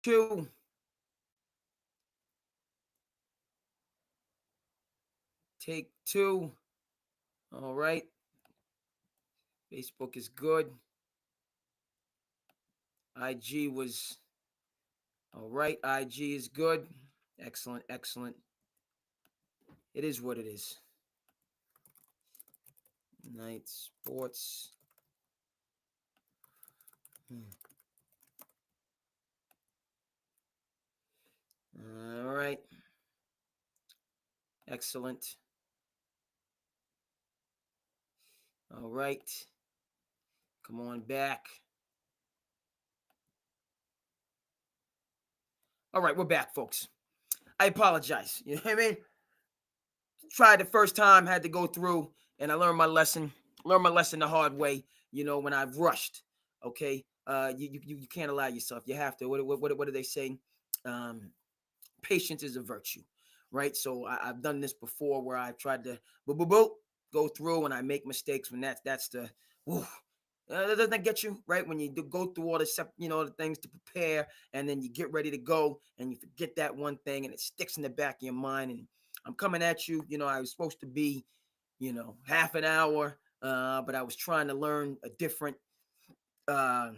two. Take two. All right. Facebook is good. IG was all right. IG is good. Excellent. Excellent. It is what it is. Night sports. All right. Excellent. All right. Come on back. All right, we're back, folks. I apologize. You know what I mean? Tried the first time, had to go through, and I learned my lesson. Learned my lesson the hard way. When I've rushed. Okay, you can't allow yourself. You have to. What do they say? Um, Patience is a virtue, right? So I've done this before, where I've tried to go through, and I make mistakes. When that's the whew, doesn't that get you right when you go through all the things to prepare, and then you get ready to go, and you forget that one thing, and it sticks in the back of your mind. And I'm coming at you. I was supposed to be, half an hour, but I was trying to learn a different uh,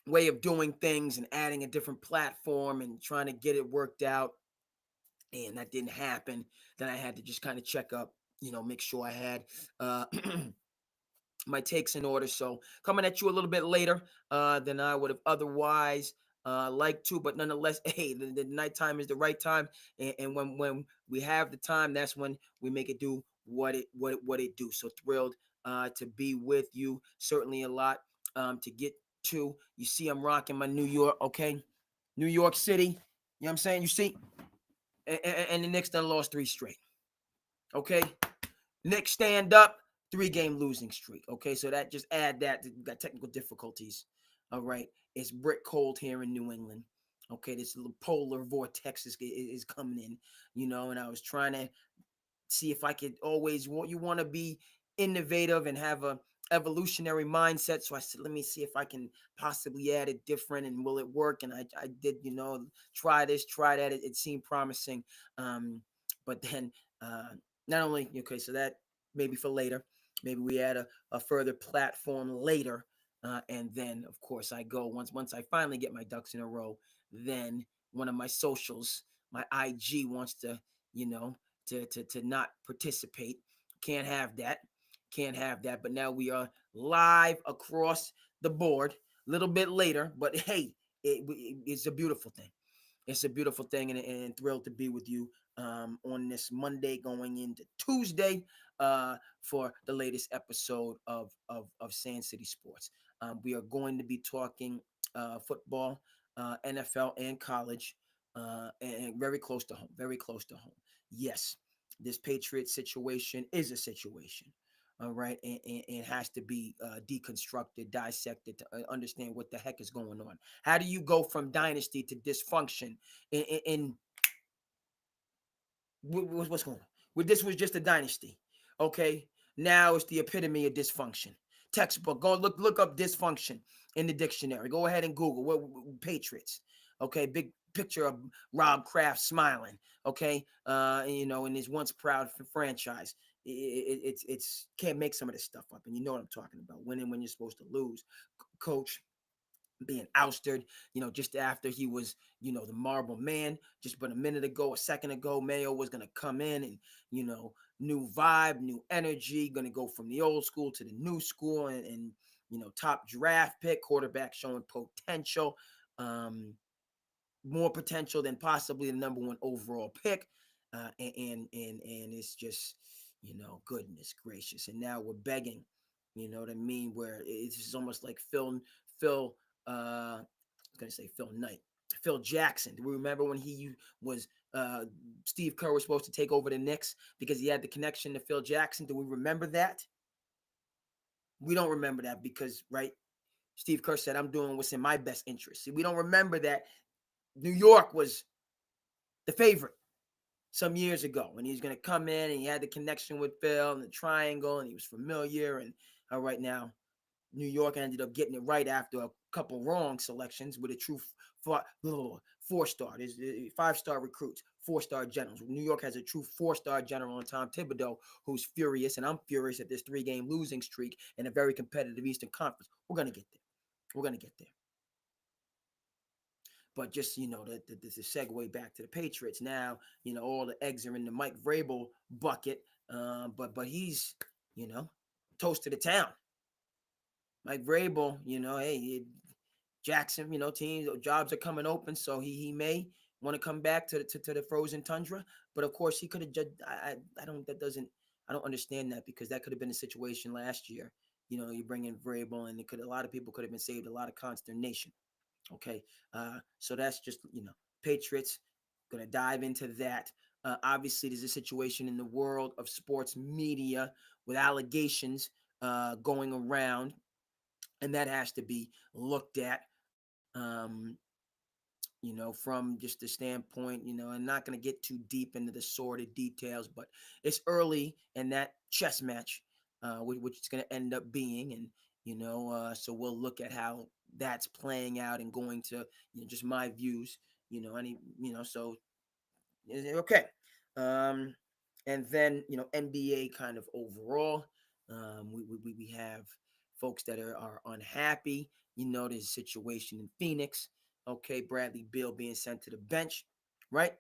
way of doing things and adding a different platform and trying to get it worked out, and that didn't happen. Then I had to just kind of check up, make sure I had uh, my takes in order. So coming at you a little bit later than I would have otherwise liked to, but nonetheless, hey, the nighttime is the right time, and when we have the time, that's when we make it do what it do. So thrilled to be with you. Certainly a lot to get to. You see, I'm rocking my New York, okay, New York City. You know what I'm saying? You see, and the Knicks done lost 3 straight. Okay, Knicks stand up, 3-game losing streak. Okay, so that just add that to got technical difficulties. All right, it's brick cold here in New England. Okay, this little polar vortex is coming in, and I was trying to see if I could always you want to be innovative and have a evolutionary mindset. So I said, let me see if I can possibly add it different, and will it work? And I did, try this, try that. It seemed promising. But then not only, okay, so that maybe for later, maybe we add a further platform later. And then of course I go once I finally get my ducks in a row, then one of my socials, my IG wants to, you know, to not participate. Can't have that. Can't have that. But now we are live across the board. A little bit later, but hey, it's a beautiful thing. It's a beautiful thing, and thrilled to be with you on this Monday going into Tuesday for the latest episode of SandCity Sports. We are going to be talking football, NFL, and college, and very close to home. Very close to home. Yes, this Patriots situation is a situation. All right, and it has to be deconstructed, dissected to understand what the heck is going on. How do you go from dynasty to dysfunction? In what's going on? Well, this was just a dynasty. Okay, now it's the epitome of dysfunction. Textbook. Go look up dysfunction in the dictionary. Go ahead and Google what Patriots. Okay, big picture of Rob Kraft smiling. Okay, in his once proud franchise. It's can't make some of this stuff up, and you know what I'm talking about. Winning when you're supposed to lose. Coach being ousted, just after he was, the marble man. Just but a second ago, Mayo was going to come in and, new vibe, new energy, going to go from the old school to the new school, and top draft pick, quarterback showing potential, more potential than possibly the number one overall pick. And it's just, goodness gracious. And now we're begging, you know what I mean? Where it's just almost like Phil, I was gonna say Phil Knight, Phil Jackson. Do we remember when he was Steve Kerr was supposed to take over the Knicks because he had the connection to Phil Jackson? Do we remember that? We don't remember that because, right? Steve Kerr said, "I'm doing what's in my best interest." See, we don't remember that New York was the favorite some years ago, and he's going to come in, and he had the connection with Phil and the triangle, and he was familiar. And all right, now New York ended up getting it right after a couple wrong selections with a true four-star. There's 5-star recruits, 4-star generals. New York has a true 4-star general in Tom Thibodeau, who's furious, and I'm furious at this 3-game losing streak in a very competitive Eastern Conference. We're going to get there. We're going to get there. But just, the segue back to the Patriots. Now, all the eggs are in the Mike Vrabel bucket. But he's, toast to the town. Mike Vrabel, hey, Jackson, teams, jobs are coming open, so he may want to come back to the frozen tundra. But of course, he could have just. I don't understand that, because that could have been a situation last year. You bring in Vrabel, and a lot of people could have been saved a lot of consternation. Okay, so that's just Patriots. Going to dive into that. Obviously, there's a situation in the world of sports media with allegations going around, and that has to be looked at. From just the standpoint, I'm not going to get too deep into the sordid details, but it's early in that chess match, which it's going to end up being. And, so we'll look at how that's playing out and going to, just my views, so okay. And then, NBA kind of overall, we have folks that are unhappy. There's a situation in Phoenix. Okay, Bradley Beal being sent to the bench, right?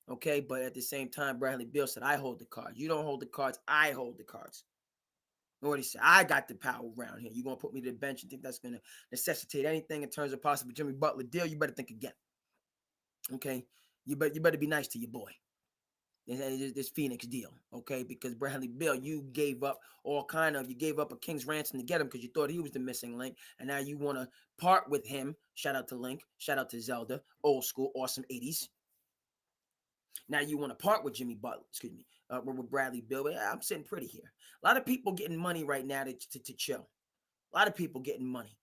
Okay, but at the same time, Bradley Beal said, I hold the cards. You don't hold the cards, I hold the cards. What he said, I got the power around here. You're going to put me to the bench and think that's going to necessitate anything in terms of possible Jimmy Butler deal, you better think again. Okay, you better be nice to your boy. This Phoenix deal, okay? Because Bradley Beal, you gave up a king's ransom to get him because you thought he was the missing link, and now you want to part with him. Shout out to Link, shout out to Zelda, old school, awesome 80s. Now you want to part with Jimmy Butler, with Bradley Beal. But I'm sitting pretty here. A lot of people getting money right now to chill. A lot of people getting money,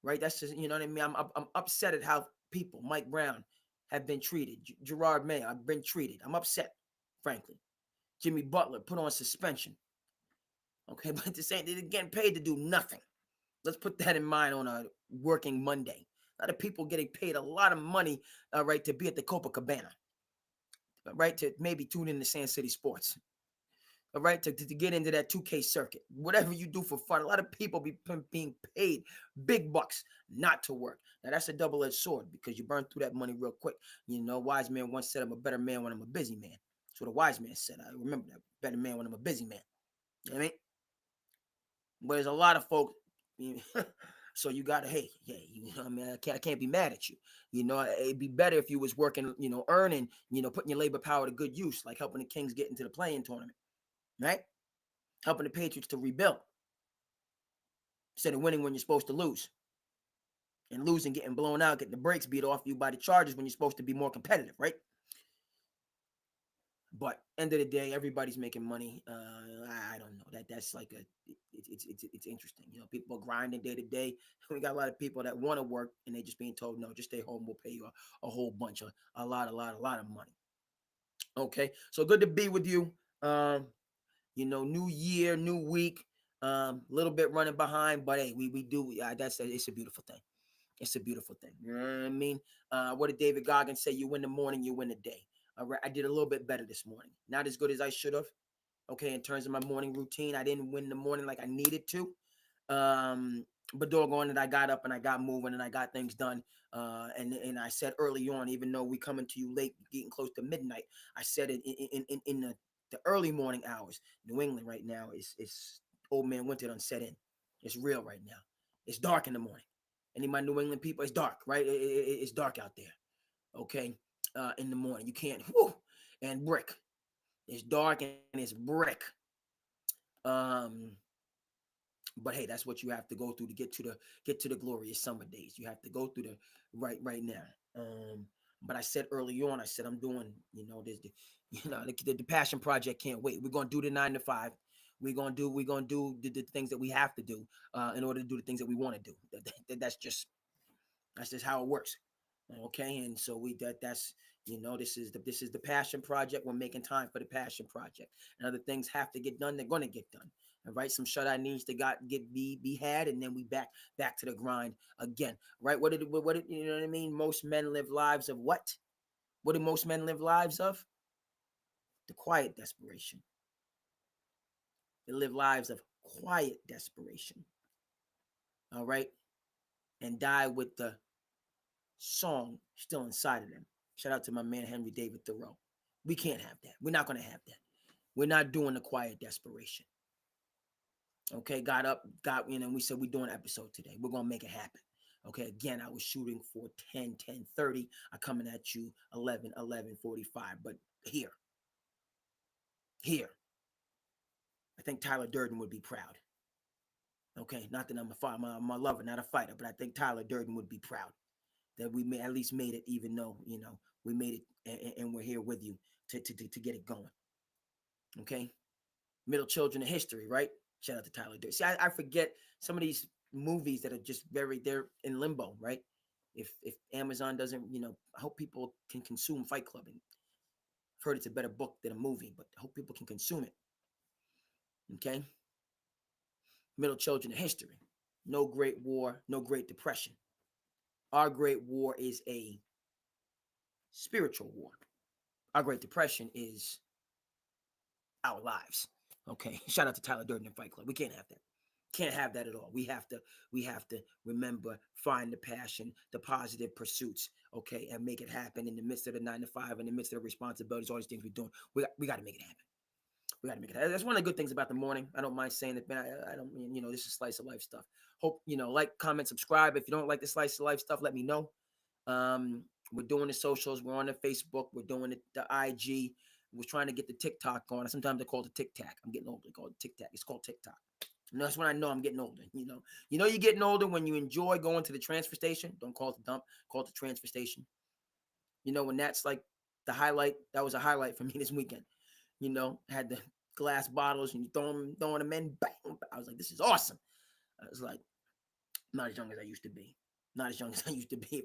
right? That's just, what I mean? I'm upset at how people, Mike Brown, have been treated. Gerard Mayer, I've been treated. I'm upset, frankly. Jimmy Butler put on suspension. Okay, but they're getting paid to do nothing. Let's put that in mind on a working Monday. A lot of people getting paid a lot of money, right, to be at the Copacabana, right, to maybe tune in to SandCity Sports, all right, to get into that 2K circuit. Whatever you do for fun, a lot of people being paid big bucks not to work. Now, that's a double-edged sword because you burn through that money real quick. Wise man once said, I'm a better man when I'm a busy man. That's what a wise man said. I remember that. Better man when I'm a busy man. You know what I mean? But there's a lot of folks, so you gotta, hey, I mean, I can't be mad at you. It'd be better if you was working, earning, putting your labor power to good use, like helping the Kings get into the play-in tournament, right? Helping the Patriots to rebuild instead of winning when you're supposed to lose, and losing, getting blown out, getting the brakes beat off you by the Chargers when you're supposed to be more competitive, right? But end of the day, everybody's making money. I don't know that's like it's interesting. People are grinding day to day. We got a lot of people that want to work and they just being told, no, just stay home. We'll pay you a whole bunch of a lot of money. Okay, so good to be with you. New year, new week. Little bit running behind, but hey, we do. It's a beautiful thing. It's a beautiful thing. You know what I mean? What did David Goggins say? You win the morning, you win the day. All right, I did a little bit better this morning. Not as good as I should have. Okay, in terms of my morning routine, I didn't win the morning like I needed to. But doggone it, I got up and I got moving and I got things done. And I said early on, even though we coming to you late, getting close to midnight, I said it in the early morning hours. New England right now is old man winter done set in. It's real right now. It's dark in the morning. Any of my New England people, it's dark, right? It's dark out there. Okay, in the morning, you can't. And brick. It's dark and it's brick. But hey, that's what you have to go through to get to the glorious summer days. You have to go through the right now. But I said early on, I said I'm doing, the passion project can't wait. We're gonna do the 9 to 5. We're gonna do the things that we have to do in order to do the things that we want to do. That's just how it works. Okay, and so that's this is the passion project. We're making time for the passion project, and other things have to get done. They're going to get done. All right, some shut eye needs to be had, and then we back to the grind again. Right? What did you know what I mean? Most men live lives of what? What do most men live lives of? The quiet desperation. They live lives of quiet desperation. All right, and die with the song still inside of them. Shout out to my man Henry David Thoreau. We can't have that. We're not going to have that. We're not doing the quiet desperation. Okay, we said we're doing an episode today. We're going to make it happen. Okay, again, I was shooting for 10:30. I'm coming at you 11:45. But here, I think Tyler Durden would be proud. Okay, not that I'm a lover, not a fighter, but I think Tyler Durden would be proud that we at least made it, even though we made it, and we're here with you to get it going. Okay, middle children of history, right? Shout out to Tyler Durden. See, I forget some of these movies that are just they're in limbo, right? If Amazon doesn't, I hope people can consume Fight Club. And I've heard it's a better book than a movie, but I hope people can consume it. Okay, middle children of history. No Great War, no Great Depression. Our Great War is a spiritual war. Our Great Depression is our lives. Okay. Shout out to Tyler Durden and Fight Club. We can't have that. Can't have that at all. We have to remember, find the passion, the positive pursuits, okay, and make it happen in the midst of the 9 to 5, in the midst of the responsibilities, all these things we're doing. We got to make it happen. We got to make it happen. That's one of the good things about the morning. I don't mind saying it, man. I don't mean, this is slice of life stuff. Hope, like, comment, subscribe. If you don't like the slice of life stuff, let me know. We're doing the socials. We're on the Facebook. We're doing the IG. We're trying to get the TikTok going. Sometimes they call it Tic Tac. I'm getting older. They call it Tic Tac. It's called TikTok. And that's when I know I'm getting older. You're getting older when you enjoy going to the transfer station. Don't call it the dump. Call it the transfer station. When that's like the highlight. That was a highlight for me this weekend. Had the glass bottles and you throwing them in. Bang! I was like, this is awesome. I was like, not as young as I used to be. Not as young as I used to be.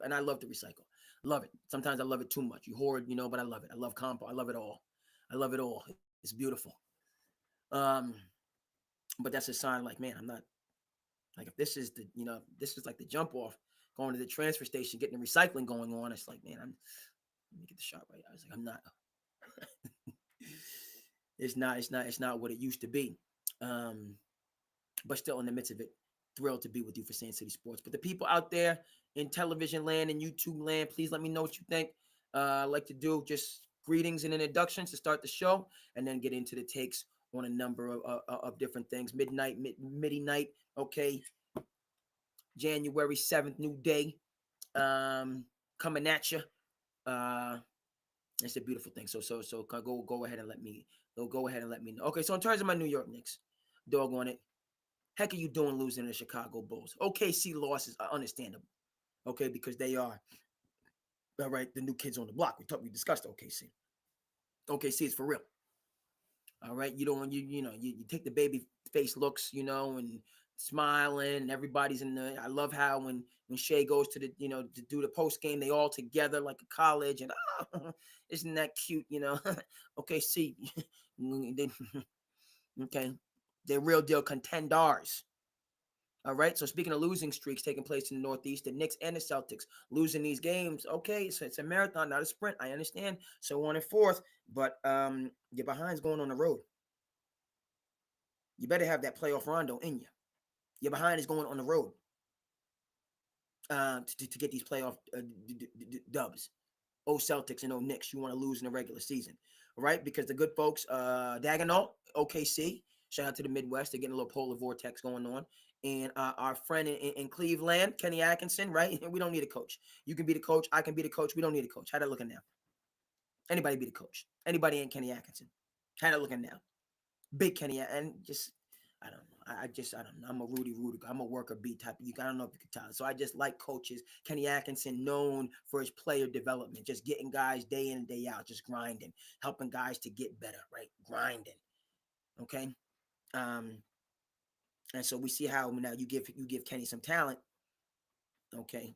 And I love to recycle. Love it. Sometimes I love it too much. You hoard, but I love it. I love compo. I love it all. I love it all. It's beautiful. But that's a sign like, man, I'm not like, if this is this is like the jump off, going to the transfer station, getting the recycling going on. It's like, man, let me get the shot right. I was like, I'm not. It's not what it used to be. But still in the midst of it, thrilled to be with you for SandCity Sports. But the people out there in television land and YouTube land, please let me know what you think. I'd like to do just greetings and introductions to start the show, and then get into the takes on a number of different things. Midday night, okay. January 7th, new day, coming at you. It's a beautiful thing. So go ahead and let me know. Okay, so in terms of my New York Knicks, dog on it. Heck are you doing losing to the Chicago Bulls? OKC losses are understandable, okay, because they are, all right, the new kids on the block. We discussed OKC. OKC is for real. All right, you take the baby face looks, and smiling, and everybody's in the. I love how when Shea goes to the, to do the post game, they all together like a college, and isn't that cute, OKC, okay, they're real deal contenders. All right. So speaking of losing streaks taking place in the Northeast, the Knicks and the Celtics losing these games. Okay, so it's a marathon, not a sprint. I understand. So on and forth, but your behind's going on the road. You better have that playoff rondo in you. Your behind is going on the road to get these playoff dubs. Oh Celtics and oh Knicks, you want to lose in the regular season, right? Because the good folks, Dagenham, OKC, shout out to the Midwest. They're getting a little polar vortex going on. And our friend in Cleveland, Kenny Atkinson, right? We don't need a coach. You can be the coach. I can be the coach. We don't need a coach. How that looking now? Anybody be the coach. Anybody ain't Kenny Atkinson. How that looking now? Big Kenny, and just, I don't know. I don't know. I'm a Rudy. I'm a worker bee type of, I don't know if you can tell. So I just like coaches. Kenny Atkinson, known for his player development, just getting guys day in and day out, just grinding, helping guys to get better, right? Grinding. Okay. And so we see how now you give Kenny some talent. Okay.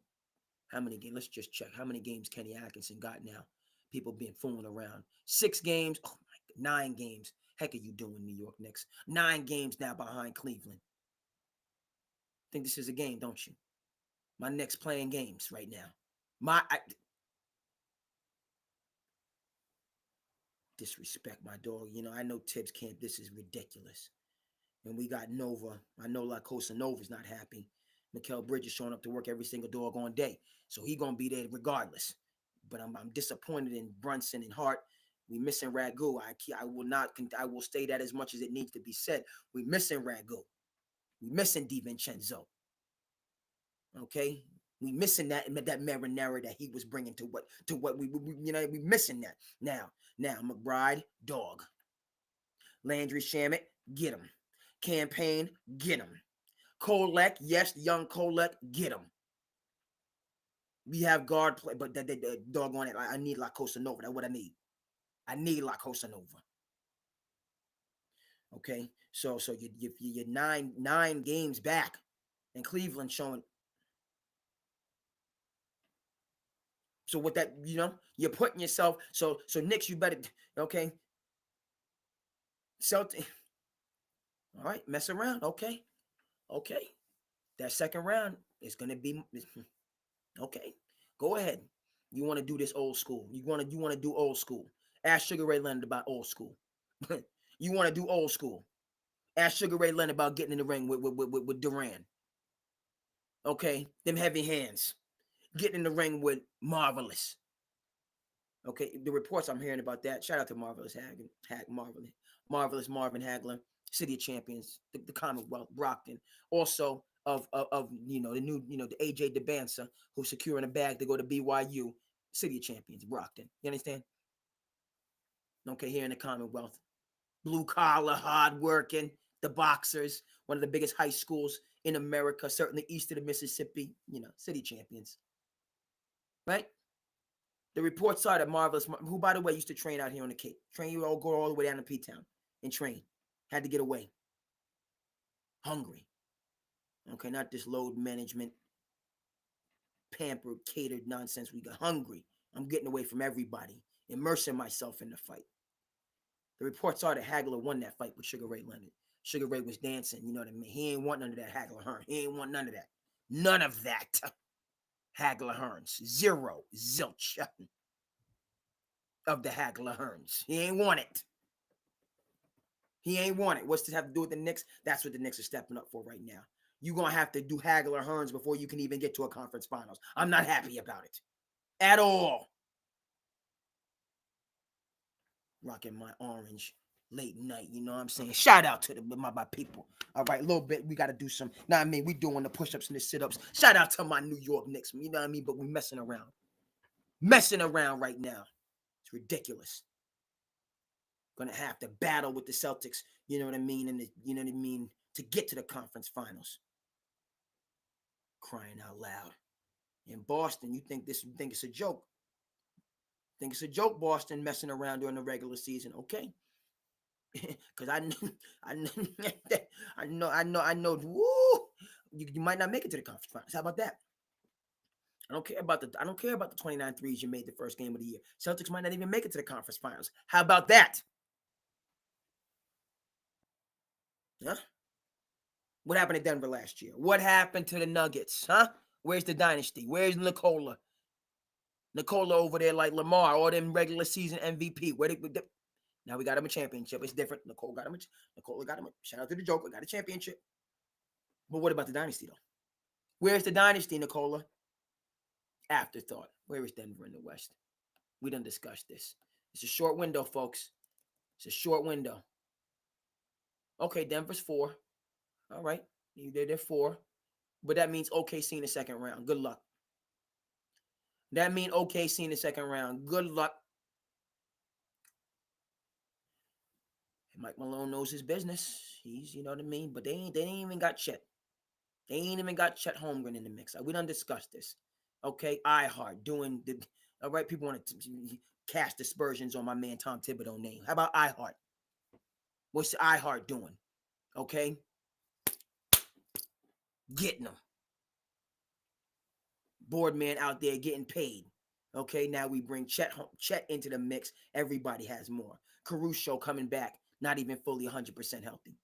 How many games? Let's just check. How many games Kenny Atkinson got now? People being fooling around. 6 games. Oh my God, 9 games. Heck are you doing, New York Knicks? 9 games now behind Cleveland. Think this is a game, don't you? My Knicks playing games right now. Disrespect my dog. I know Tibbs can't. This is ridiculous. And we got Nova. I know La Cosa Nova's not happy. Mikal Bridges showing up to work every single doggone day. So he going to be there regardless. But I'm disappointed in Brunson and Hart. We missing Ragu. I will say that as much as it needs to be said. We missing Ragu. We missing DiVincenzo. Okay? We missing that marinara that he was bringing to what we missing that. Now McBride, dog. Landry Shamet, get him. Campaign, get him. Kolek, yes, young Kolek, get him. We have guard play, but the doggone it, I need La Cosa Nova. That's what I need. I need La Cosa Nova. Okay, so you're nine games back, and Cleveland showing. So with that, you're putting yourself. So Knicks, you better okay. Celtic. All right, mess around. Okay. That second round is gonna be okay. Go ahead. You want to do this old school. You want to do old school. Ask Sugar Ray Leonard about old school. You want to do old school. Ask Sugar Ray Leonard about getting in the ring with Durant. Okay, them heavy hands. Getting in the ring with Marvelous. Okay, the reports I'm hearing about that. Shout out to Marvelous Marvelous Marvin Hagler, City of Champions, the Commonwealth, Brockton. Also of the new the AJ DeBansa, who's securing a bag to go to BYU, City of Champions, Brockton. You understand? Okay, here in the Commonwealth, blue collar, hard working, the Boxers, one of the biggest high schools in America, certainly east of the Mississippi. City Champions, right? The reports are that Marvelous, who by the way used to train out here on the Cape, go all the way down to P-Town and train, had to get away, hungry. Okay, not this load management, pampered, catered nonsense. We got hungry. I'm getting away from everybody, immersing myself in the fight. The reports are that Hagler won that fight with Sugar Ray Leonard. Sugar Ray was dancing, you know what I mean? He ain't want none of that Hagler Hearn. He ain't want none of that. None of that. Hagler Hearns. Zero. Zilch. Of the Hagler Hearns. He ain't want it. He ain't want it. What's this have to do with the Knicks? That's what the Knicks are stepping up for right now. You're going to have to do Hagler Hearns before you can even get to a conference finals. I'm not happy about it. At all. Rocking my orange late night, you know what I'm saying? Shout out to my people. All right, a little bit. We got to do some. We doing the push-ups and the sit-ups. Shout out to my New York Knicks. You know what I mean? But we messing around. Messing around right now. It's ridiculous. Gonna have to battle with the Celtics, you know what I mean? And to get to the conference finals. Crying out loud. In Boston, you think it's a joke. Think it's a joke, Boston, messing around during the regular season, okay? Because I know. Woo, you might not make it to the conference finals. How about that? I don't care about the 29 threes you made the first game of the year. Celtics might not even make it to the conference finals. How about that? Huh? What happened to Denver last year? What happened to the Nuggets? Huh? Where's the Dynasty? Where's Nikola? Nikola over there like Lamar, all them regular season MVP. Now we got him a championship. It's different. Nikola got him. Shout out to the Joker. Got a championship. But what about the Dynasty, though? Where's the Dynasty, Nikola? Afterthought. Where is Denver in the West? We done discussed this. It's a short window, folks. It's a short window. Okay, Denver's 4. All right. They're 4. But that means OKC in the second round. Good luck. That means OKC in the second round. Good luck. Mike Malone knows his business. He's, you know what I mean? But they ain't even got Chet. They ain't even got Chet Holmgren in the mix. We done discussed this. Okay, iHeart doing the. All right, people want to cast aspersions on my man Tom Thibodeau name. How about iHeart? What's iHeart doing? Okay, getting them. Boardman out there getting paid. Okay, now we bring Chet into the mix. Everybody has more. Caruso coming back, not even fully 100% healthy.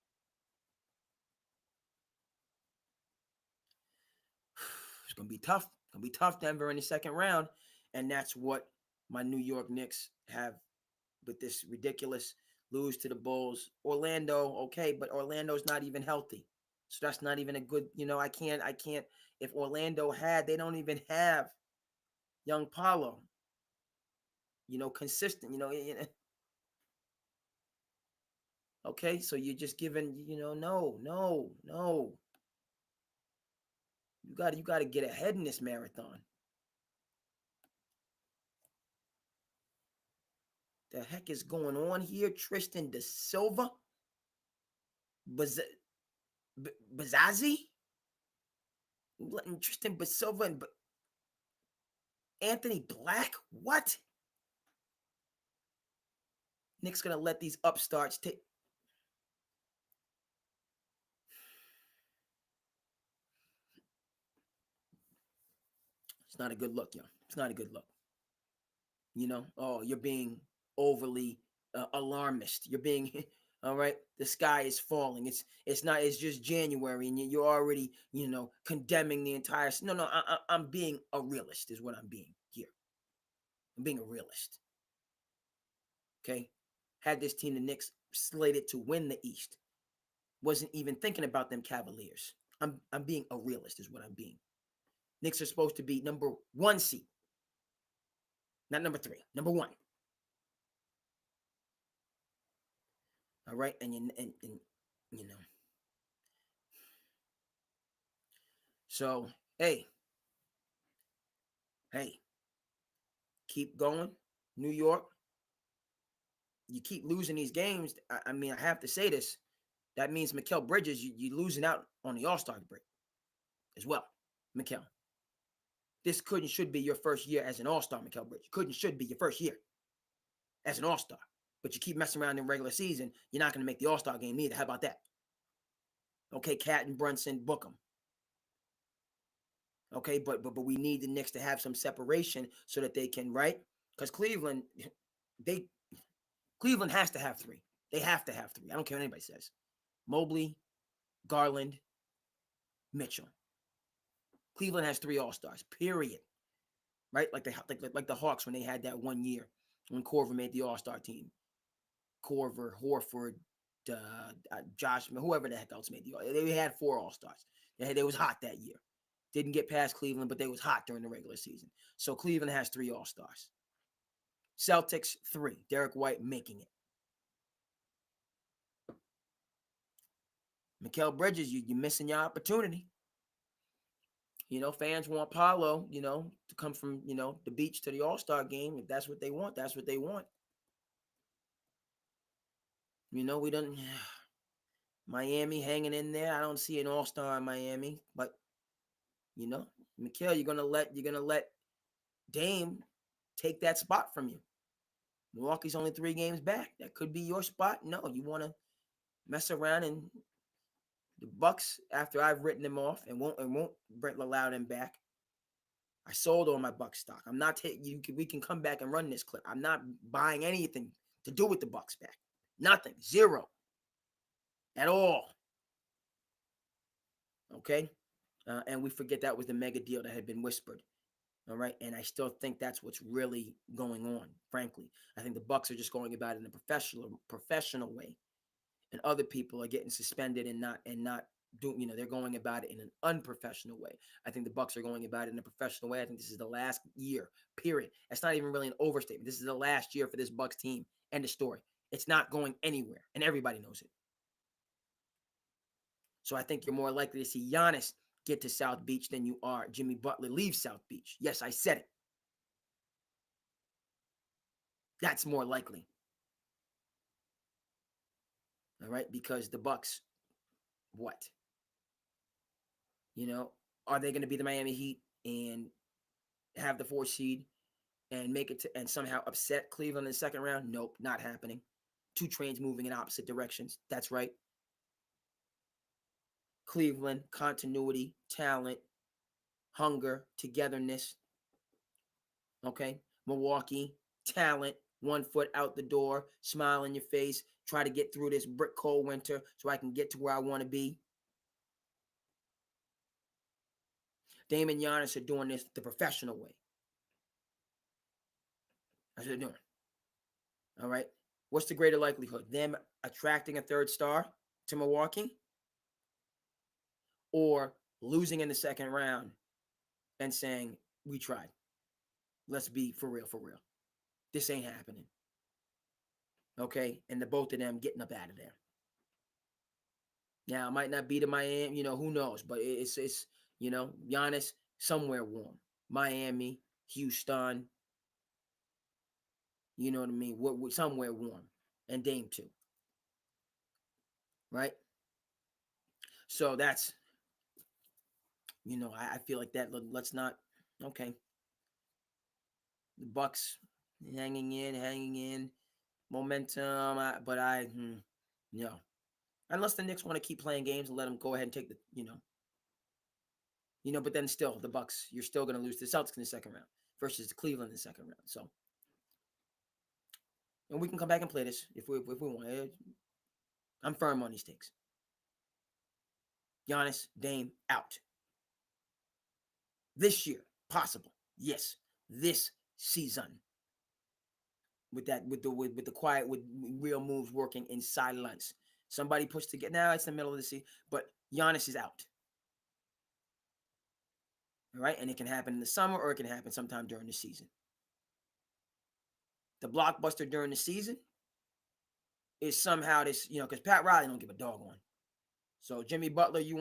It's gonna be tough. It's gonna be tough, Denver, in the second round, and that's what my New York Knicks have with this ridiculous lose to the Bulls. Orlando, okay, but Orlando's not even healthy, so that's not even a good. I can't. If Orlando they don't even have young Paulo. Consistent. Okay, so you're just giving. No. You got to get ahead in this marathon. The heck is going on here? Tristan da Silva? Bazazzi? Letting Tristan da Silva and Anthony Black? What? Nick's going to let these upstarts take. It's not a good look, yo. It's not a good look. You're being overly alarmist. You're being all right. The sky is falling. It's just January, and you're already condemning the entire. No. I'm being a realist. Is what I'm being here. I'm being a realist. Okay, had this team, the Knicks, slated to win the East. Wasn't even thinking about them Cavaliers. I'm being a realist. Is what I'm being. Knicks are supposed to be number 1 seed, not number 3. Number 1. All right, and so hey, keep going, New York. You keep losing these games. I mean, I have to say this. That means Mikal Bridges, you're losing out on the All-Star break as well. Mikal, this could and should be your first year as an All-Star, Mikal Bridges. Could and should be your first year as an All-Star. But you keep messing around in regular season, you're not going to make the All-Star game either. How about that? Okay, Cat and Brunson, book them. Okay, but we need the Knicks to have some separation so that they can, right? Because Cleveland has to have 3. They have to have 3. I don't care what anybody says. Mobley, Garland, Mitchell. Cleveland has 3 All-Stars, period. Right? Like the Hawks when they had that 1 year when Corver made the All-Star team. Corver, Horford, Josh, whoever the heck else made the All-Star. They had 4 All-Stars. They was hot that year. Didn't get past Cleveland, but they was hot during the regular season. So Cleveland has 3 All-Stars. Celtics, 3. Derek White making it. Mikal Bridges, you're missing your opportunity. Fans want Paolo, to come from, the beach to the All-Star game. If that's what they want, that's what they want. We don't. Miami hanging in there. I don't see an All-Star in Miami, but Mikal, you're gonna let Dame take that spot from you. Milwaukee's only 3 games back. That could be your spot. No, you want to mess around, and the Bucks, after I've written them off and won't allow them back. I sold all my Bucks stock. I'm not taking. We can come back and run this clip. I'm not buying anything to do with the Bucks back. Nothing. 0. At all. Okay? And we forget that was the mega deal that had been whispered. All right? And I still think that's what's really going on, frankly. I think the Bucks are just going about it in a professional way. And other people are getting suspended and not doing, they're going about it in an unprofessional way. I think the Bucks are going about it in a professional way. I think this is the last year, period. That's not even really an overstatement. This is the last year for this Bucks team. End of story. It's not going anywhere, and everybody knows it. So I think you're more likely to see Giannis get to South Beach than you are Jimmy Butler leave South Beach. Yes, I said it. That's more likely. All right, because the Bucks, what? Are they going to be the Miami Heat and have the 4 seed and make it to and somehow upset Cleveland in the second round? Nope, not happening. 2 trains moving in opposite directions. That's right. Cleveland, continuity, talent, hunger, togetherness. Okay, Milwaukee, talent, 1 foot out the door, smile in your face, try to get through this brick cold winter so I can get to where I want to be. Dame and Giannis are doing this the professional way. That's what they're doing. All right. What's the greater likelihood? Them attracting a third star to Milwaukee or losing in the second round and saying, we tried. Let's be for real, for real. This ain't happening. Okay. And the both of them getting up out of there. Now, it might not be to Miami, who knows? But it's Giannis somewhere warm. Miami, Houston, you know what I mean? Somewhere warm. And Dame too. Right? So that's, I feel like that. Let's not, okay. The Bucks hanging in, momentum. But no. Unless the Knicks want to keep playing games and let them go ahead and take the, but then still, the Bucks, you're still going to lose to the Celtics in the second round versus Cleveland in the second round. So, and we can come back and play this if we want. I'm firm on these takes. Giannis, Dame, out. This year, possible. Yes, this season. With the quiet, with real moves working in silence. Somebody pushed to get now. It's the middle of the season, but Giannis is out. All right, and it can happen in the summer or it can happen sometime during the season. The blockbuster during the season is somehow this, because Pat Riley don't give a dog on. So Jimmy Butler, you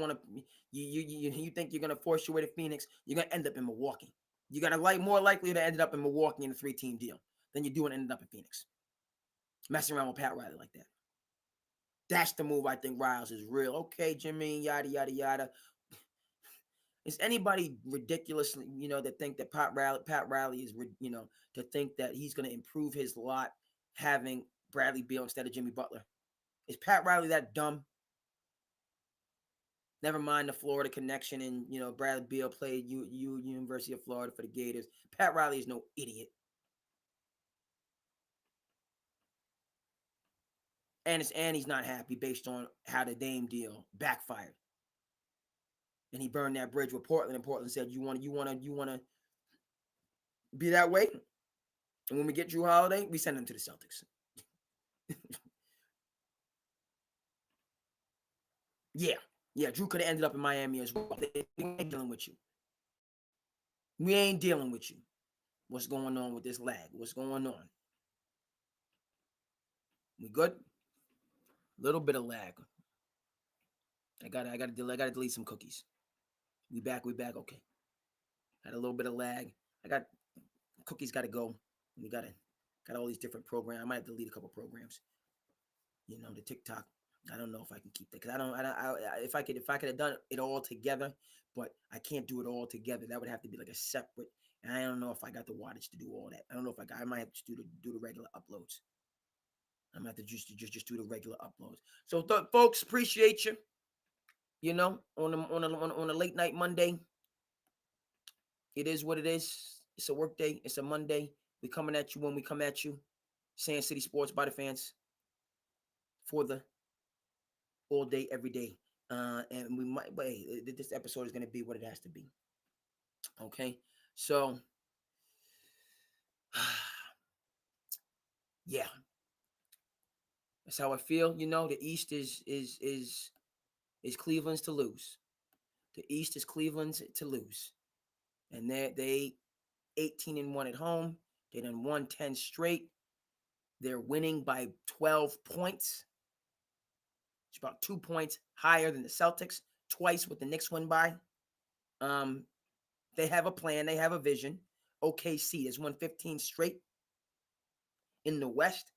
think you're gonna force your way to Phoenix, you're gonna end up in Milwaukee. You got more likely to end up in Milwaukee in a 3-team deal than you do and end up in Phoenix. Messing around with Pat Riley like that. That's the move I think Riles is real. Okay, Jimmy, yada, yada, yada. Is anybody ridiculously, that think that Pat Riley is, to think that he's going to improve his lot having Bradley Beal instead of Jimmy Butler? Is Pat Riley that dumb? Never mind the Florida connection and, Bradley Beal played University of Florida for the Gators. Pat Riley is no idiot. And he's not happy based on how the Dame deal backfired. And he burned that bridge with Portland, and Portland said, you want to be that way? And when we get Jrue Holiday, we send him to the Celtics. Yeah, Jrue could have ended up in Miami as well. We ain't dealing with you. We ain't dealing with you. What's going on with this lag? What's going on? We good? Little bit of lag. I gotta delete some cookies. We back. Okay. Had a little bit of lag. I got cookies. Got to go. We got all these different programs. I might have to delete a couple programs. The TikTok. I don't know if I can keep that because if I could have done it all together, but I can't do it all together. That would have to be like a separate. And I don't know if I got the wattage to do all that. I don't know if I might have to do the regular uploads. I'm gonna have to just do the regular uploads. So folks, appreciate you. On a late night Monday. It is what it is. It's a work day. It's a Monday. We coming at you when we come at you. SandCity Sports by the fans for the all day, every day. And we might wait. This episode is going to be what it has to be. Okay, so yeah, that's how I feel. The East is Cleveland's to lose. The East is Cleveland's to lose, and they 18-1 at home. They done won 10 straight. They're winning by 12 points. It's about 2 points higher than the Celtics. Twice what the Knicks win by. They have a plan. They have a vision. OKC has won 15 straight in the West.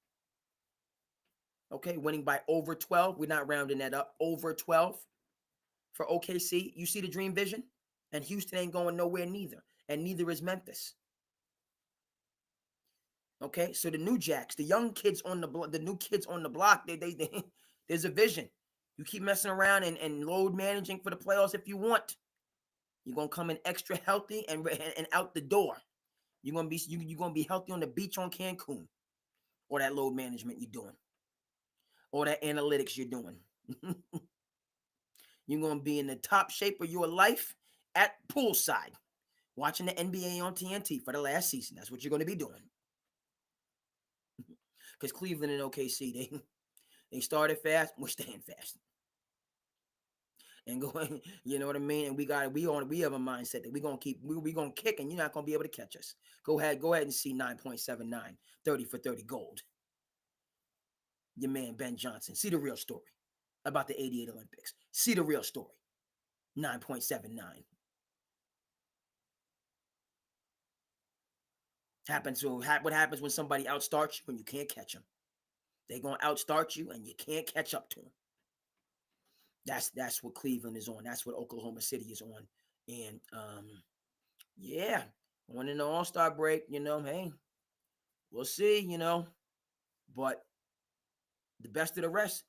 Okay, winning by over 12. We're not rounding that up. Over 12 for OKC. You see the dream vision? And Houston ain't going nowhere neither. And neither is Memphis. Okay, so the new Jacks, the young kids on the block, the new kids on the block, they there's a vision. You keep messing around and load managing for the playoffs if you want. You're gonna come in extra healthy and out the door. You're gonna be healthy on the beach on Cancun, or that load management you're doing, or that analytics you're doing. You're gonna be in the top shape of your life at poolside, watching the NBA on TNT for the last season. That's what you're gonna be doing. Because Cleveland and OKC, they started fast, we're staying fast. And going, you know what I mean? And we have a mindset that we're gonna kick, and you're not gonna be able to catch us. Go ahead and see 9.79, 30 for 30 gold. Your man Ben Johnson. See the real story about the 88 Olympics. See the real story. 9.79. What happens when somebody outstarts you when you can't catch them? They're gonna outstart you and you can't catch up to them. That's what Cleveland is on. That's what Oklahoma City is on. And yeah, going in the All-Star break, hey, we'll see, but the best of the rest,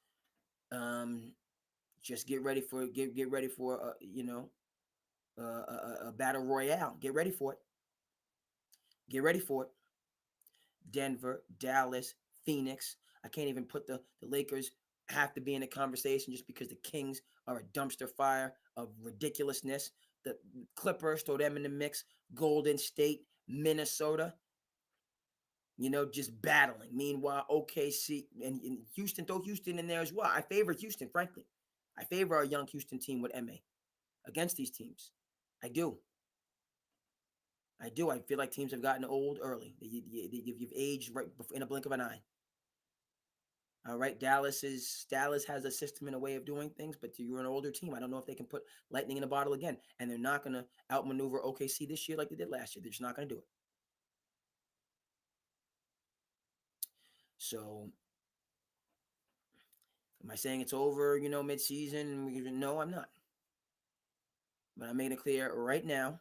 just get ready for a battle royale. Get ready for it. Get ready for it. Denver, Dallas, Phoenix. I can't even put the Lakers have to be in the conversation just because the Kings are a dumpster fire of ridiculousness. The Clippers, throw them in the mix. Golden State, Minnesota, just battling. Meanwhile, OKC and Houston, throw Houston in there as well. I favor Houston, frankly. I favor our young Houston team with MA against these teams. I do. I feel like teams have gotten old early. You've aged right in a blink of an eye. All right, Dallas has a system and a way of doing things, but you're an older team. I don't know if they can put lightning in a bottle again, and they're not going to outmaneuver OKC this year like they did last year. They're just not going to do it. So, am I saying it's over, mid-season? No, I'm not. But I'm making it clear right now,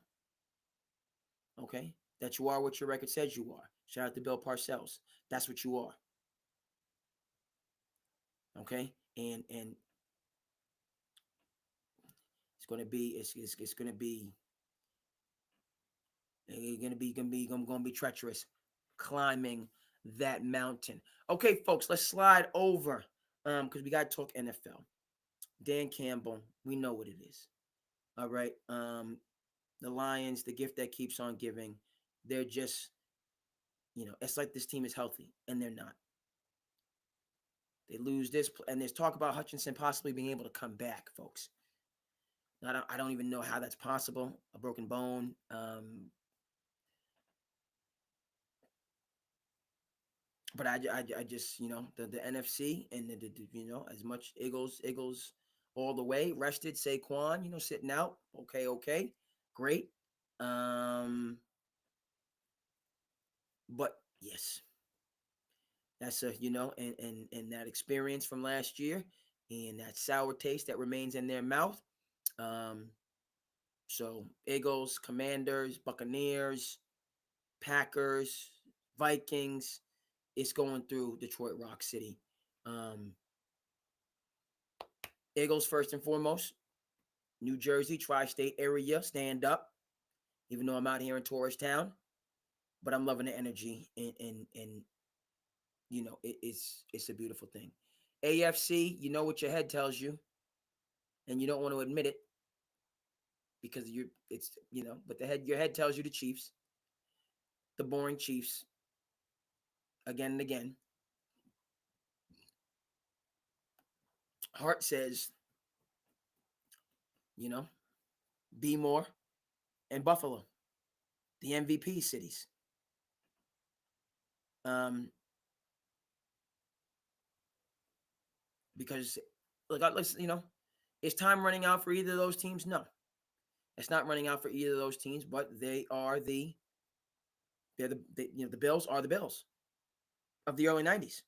okay, that you are what your record says you are. Shout out to Bill Parcells. That's what you are. Okay, and it's gonna be treacherous climbing that mountain. Okay, folks, let's slide over because we gotta talk NFL. Dan Campbell, we know what it is. All right, the Lions, the gift that keeps on giving. They're just, it's like this team is healthy, and they're not. They lose this, and there's talk about Hutchinson possibly being able to come back, folks. I don't even know how that's possible. A broken bone. But I just, the NFC and the as much Eagles all the way. Rested Saquon, sitting out. Okay, great. But yes, that's and that experience from last year and that sour taste that remains in their mouth. So Eagles, Commanders, Buccaneers, Packers, Vikings. It's going through Detroit Rock City. Eagles first and foremost. New Jersey, tri-state area, stand up. Even though I'm out here in Tourist Town, but I'm loving the energy and it's a beautiful thing. AFC, you know what your head tells you, and you don't want to admit it because but your head tells you the Chiefs, the boring Chiefs, again and again. Heart says, be more, and Buffalo, the MVP cities. Because look, is time running out for either of those teams? No, it's not running out for either of those teams. But the Bills are the Bills of the early '90s.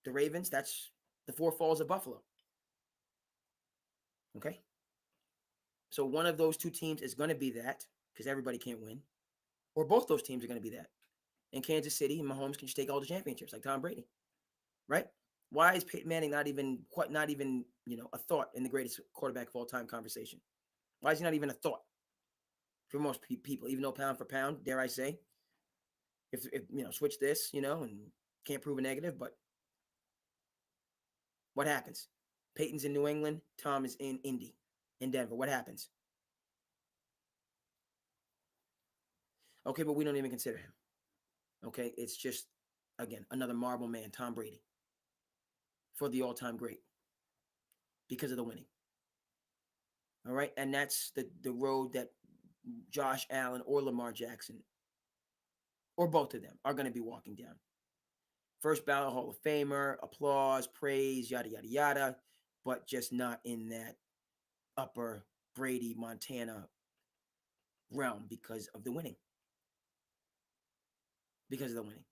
The Ravens, that's the Four Falls of Buffalo. Okay, so one of those two teams is going to be that because everybody can't win, or both those teams are going to be that. In Kansas City, Mahomes can just take all the championships like Tom Brady, right? Why is Peyton Manning not even a thought in the greatest quarterback of all time conversation? Why is he not even a thought? for most people, even though pound for pound, dare I say, if switch this, and can't prove a negative, but what happens? Peyton's in New England, Tom is in Indy, in Denver. What happens? Okay, but we don't even consider him. Okay, it's just, again, another marble man, Tom Brady, for the all-time great, because of the winning. All right, and that's the road that Josh Allen or Lamar Jackson, or both of them, are going to be walking down. First ballot Hall of Famer, applause, praise, yada, yada, yada, but just not in that upper Brady, Montana realm because of the winning. Because of the winning.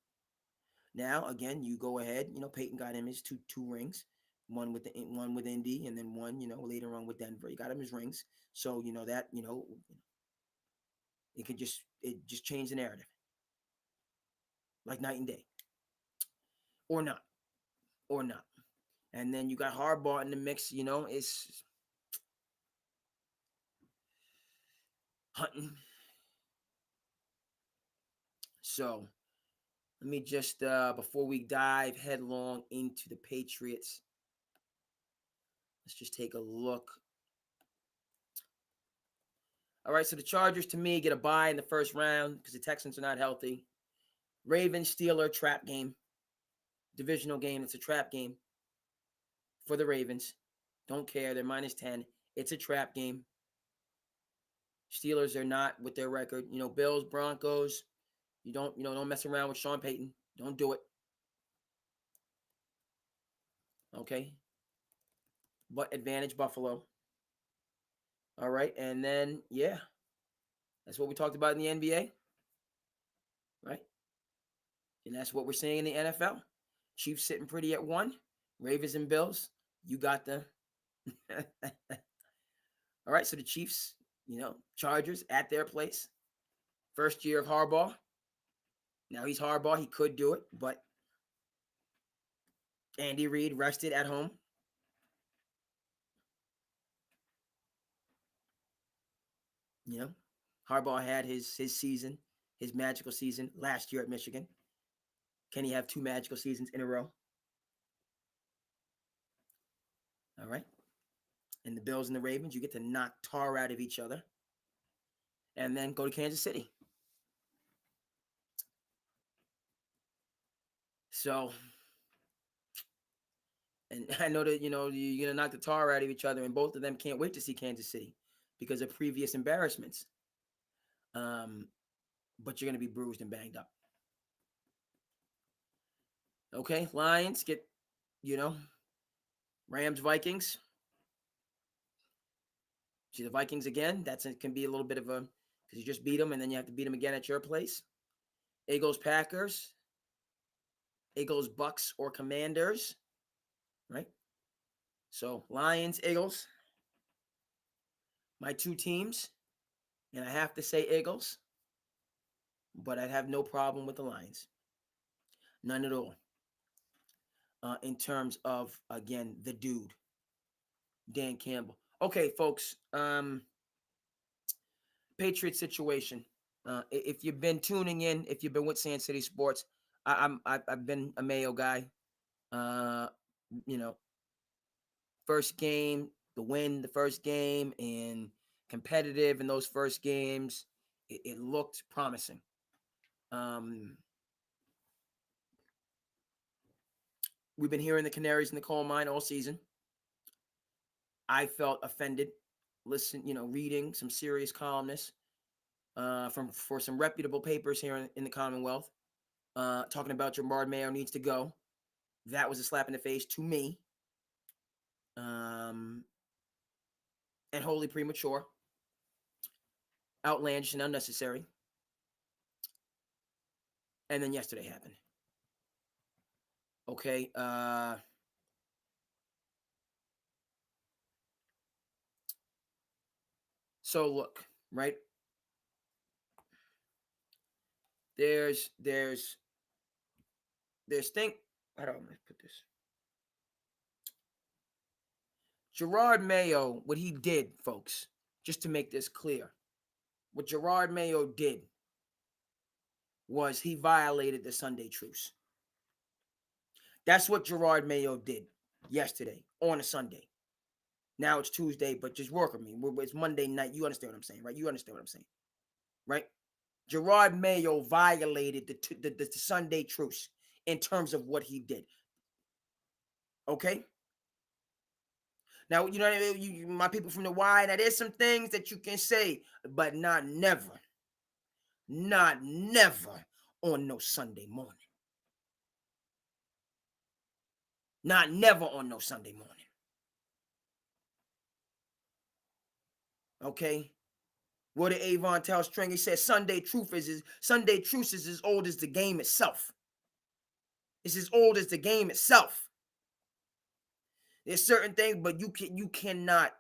Now, again, you go ahead. Peyton got him his two rings, one with Indy, and then one, later on with Denver. He got him his rings. So that it just changed the narrative, like night and day, or not. And then you got Harbaugh in the mix. It's hunting. So let me just, before we dive headlong into the Patriots, let's just take a look. All right, so the Chargers, to me, get a bye in the first round because the Texans are not healthy. Ravens, Steelers, trap game. Divisional game, it's a trap game for the Ravens. Don't care, they're -10. It's a trap game. Steelers are not with their record. Bills, Broncos, you don't mess around with Sean Payton. Don't do it. Okay? But advantage Buffalo. All right, and then, yeah, that's what we talked about in the NBA, right? And that's what we're seeing in the NFL. Chiefs sitting pretty at 1. Ravens and Bills, you got the all right, so the Chiefs, Chargers at their place. First year of Harbaugh. Now he's Harbaugh. He could do it, but Andy Reid rested at home. Harbaugh had his season, his magical season last year at Michigan. Can he have 2 magical seasons in a row? All right. And the Bills and the Ravens, you get to knock tar out of each other and then go to Kansas City. So, and I know that, you're going to knock the tar out of each other, and both of them can't wait to see Kansas City because of previous embarrassments. But you're going to be bruised and banged up. Okay, Lions get, Rams, Vikings. See the Vikings again. Can be a little bit of a, because you just beat them and then you have to beat them again at your place. Eagles, Packers. Eagles, Bucks, or Commanders. Right? So Lions, Eagles. My 2 teams. And I have to say Eagles. But I'd have no problem with the Lions. None at all. In terms of, again, the dude, Dan Campbell. Okay, folks. Patriots situation. If you've been tuning in, if you've been with SandCity Sports, I've been a Mayo guy. First game, the first game, and competitive in those first games, it looked promising. We've been hearing the canaries in the coal mine all season. I felt offended. Reading some serious columnists for some reputable papers here in the Commonwealth, talking about Jamard Mayo needs to go. That was a slap in the face to me, and wholly premature, outlandish, and unnecessary. And then yesterday happened. Okay. So look, right? There's how do I put this? Gerard Mayo, what he did, folks, just to make this clear, What Gerard Mayo did was he violated the Sunday truce. That's what Gerard Mayo did yesterday on a Sunday. Now it's Tuesday, but just work with me. It's Monday night. You understand what I'm saying, right? You understand what I'm saying, right? Gerard Mayo violated the Sunday truce in terms of what he did. Okay? Now, you know what I mean? My people from the Y, now there's some things that you can say, but not never on no Sunday morning. Not never on no Sunday morning. Okay? What did Avon tell String? He said Sunday truce is as old as the game itself. It's as old as the game itself. There's certain things, but you can't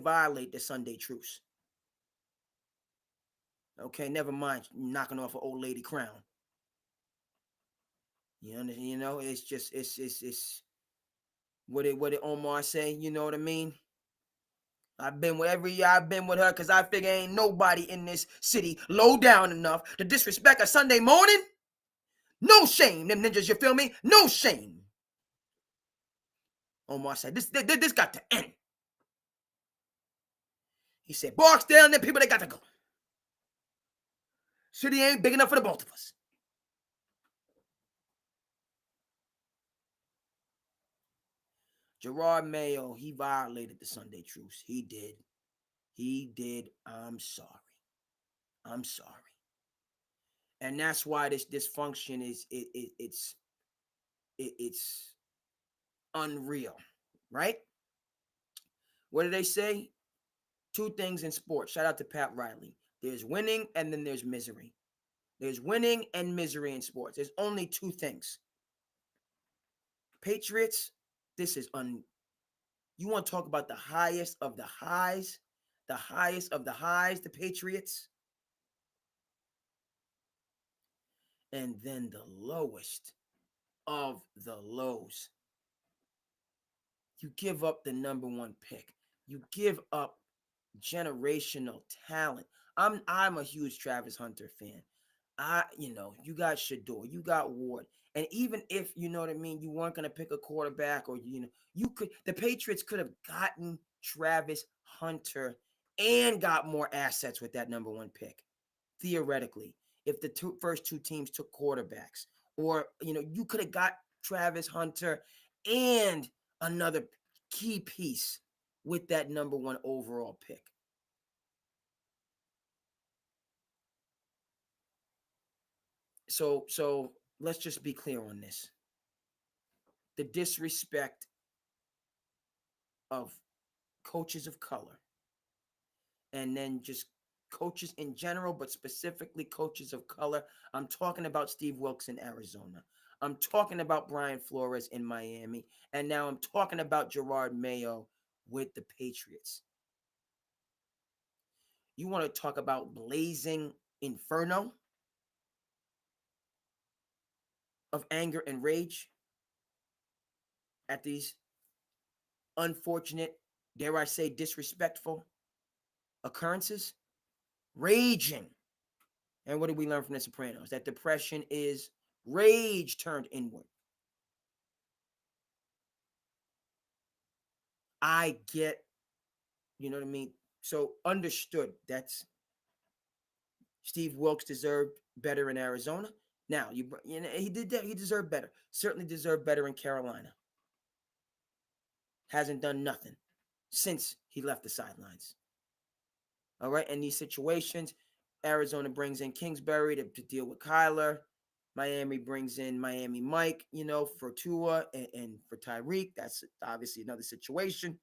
violate the Sunday truce. Okay, never mind knocking off an old lady crown. You know, it's just it's what did Omar say? You know what I mean? I've been with her because I figure ain't nobody in this city low down enough to disrespect a Sunday morning. No shame, them ninjas, you feel me? No shame. Omar said, this got to end. He said, Barksdale and the people, they got to go. City ain't big enough for the both of us. Gerard Mayo, he violated the Sunday truce. He did. I'm sorry. And that's why this dysfunction is it's unreal, right? What do they say? Two things in sports. Shout out to Pat Riley. There's winning and then there's misery. There's winning and misery in sports. There's only two things. Patriots, this is you want to talk about the highest of the highs? The highest of the highs, the Patriots. And then the lowest of the lows. You give up the number one pick. You give up generational talent. I'm a huge Travis Hunter fan. You got Shador, you got Ward. And even if, you know what I mean, you weren't going to pick a quarterback or, the Patriots could have gotten Travis Hunter and got more assets with that number one pick. Theoretically, if the first two teams took quarterbacks, or, you could have got Travis Hunter and another key piece with that number one overall pick. So let's just be clear on this. The disrespect of coaches of color, and then just coaches in general, but specifically coaches of color. I'm talking about Steve Wilkes in Arizona. I'm talking about Brian Flores in Miami. And now I'm talking about Gerard Mayo with the Patriots. You want to talk about blazing inferno of anger and rage at these unfortunate, dare I say, disrespectful occurrences? Raging. And what did we learn from The Sopranos? That depression is rage turned inward. I get, you know what I mean? So understood. That's Steve Wilkes deserved better in Arizona. Now, he did that. He deserved better. Certainly deserved better in Carolina. Hasn't done nothing since he left the sidelines. All right. In these situations, Arizona brings in Kingsbury to deal with Kyler. Miami brings in Miami Mike, for Tua and for Tyreek. That's obviously another situation.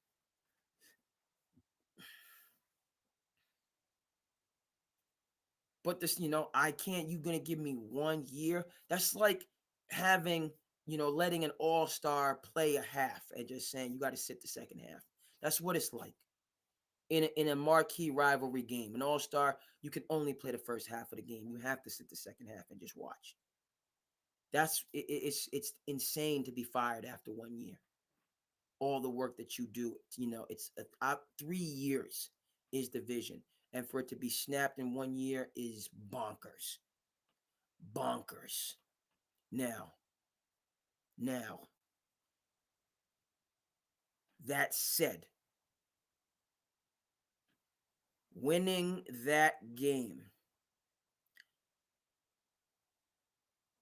But this, I can't, you're going to give me 1 year. That's like having, letting an all-star play a half and just saying you got to sit the second half. That's what it's like in a marquee rivalry game. An all-star, you can only play the first half of the game. You have to sit the second half and just watch. It's insane to be fired after 1 year. All the work that you do, it's 3 years is the vision. and for it to be snapped in 1 year is bonkers. Bonkers. Now, now, that said, winning that game,